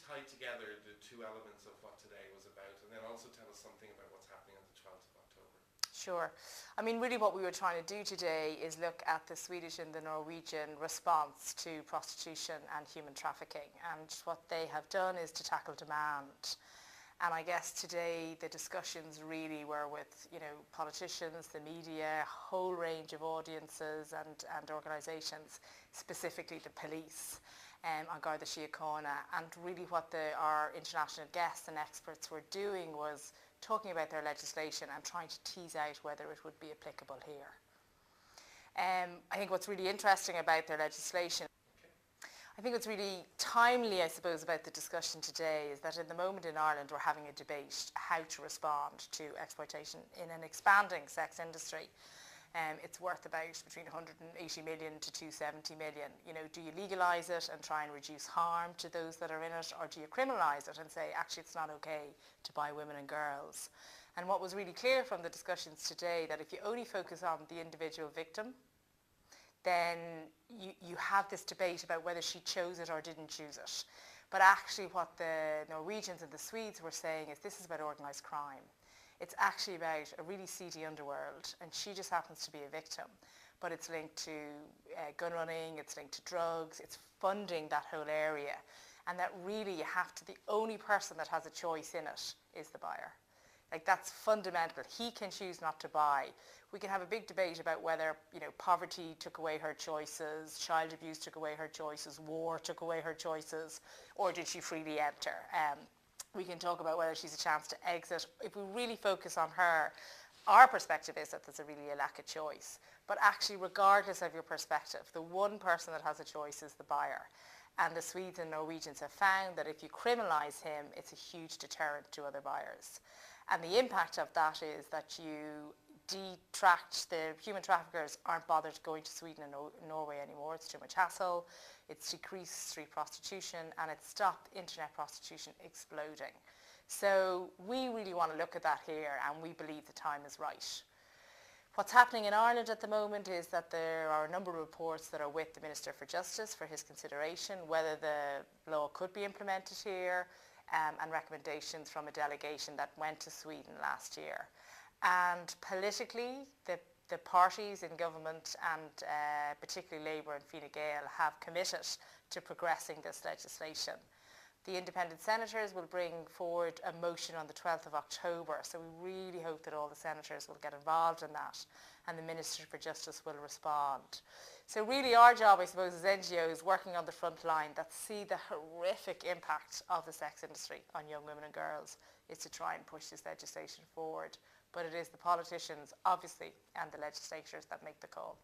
tie together the two elements of what today was about, and then also tell us something about what's happening on the 12th of October. Sure. I mean, really what we were trying to do today is look at the Swedish and the Norwegian response to prostitution and human trafficking. And what they have done is to tackle demand. And I guess today the discussions really were with, politicians, the media, a whole range of audiences and organisations, specifically the police, on Garda Síochána. And really what our international guests and experts were doing was talking about their legislation and trying to tease out whether it would be applicable here. I think what's really interesting about their legislation, I think what's really timely, I suppose, about the discussion today is that in the moment in Ireland we're having a debate how to respond to exploitation in an expanding sex industry. It's worth about between 180 million to 270 million. Do you legalise it and try and reduce harm to those that are in it, or do you criminalise it and say, actually, it's not okay to buy women and girls? And what was really clear from the discussions today, that if you only focus on the individual victim, then you have this debate about whether she chose it or didn't choose it. But actually what the Norwegians and the Swedes were saying is this is about organised crime. It's actually about a really seedy underworld, and she just happens to be a victim. But it's linked to gun running, it's linked to drugs, it's funding that whole area. And that really the only person that has a choice in it is the buyer. Like, that's fundamental. He can choose not to buy. We can have a big debate about whether, poverty took away her choices, child abuse took away her choices, war took away her choices, or did she freely enter? We can talk about whether she's a chance to exit. If we really focus on her, our perspective is that there's really a lack of choice. But actually, regardless of your perspective, the one person that has a choice is the buyer. And the Swedes and Norwegians have found that if you criminalise him, it's a huge deterrent to other buyers. And the impact of that is that you detract, the human traffickers aren't bothered going to Sweden and Norway anymore. It's too much hassle. It's decreased street prostitution, and it's stopped internet prostitution exploding. So we really want to look at that here, and we believe the time is right. What's happening in Ireland at the moment is that there are a number of reports that are with the Minister for Justice for his consideration, whether the law could be implemented here, and recommendations from a delegation that went to Sweden last year. And politically, the parties in government, and particularly Labour and Fine Gael, have committed to progressing this legislation. The independent senators will bring forward a motion on the 12th of October, so we really hope that all the senators will get involved in that, and the Minister for Justice will respond. So really our job, I suppose, as NGOs working on the front line that see the horrific impact of the sex industry on young women and girls, is to try and push this legislation forward. But it is the politicians, obviously, and the legislators that make the call.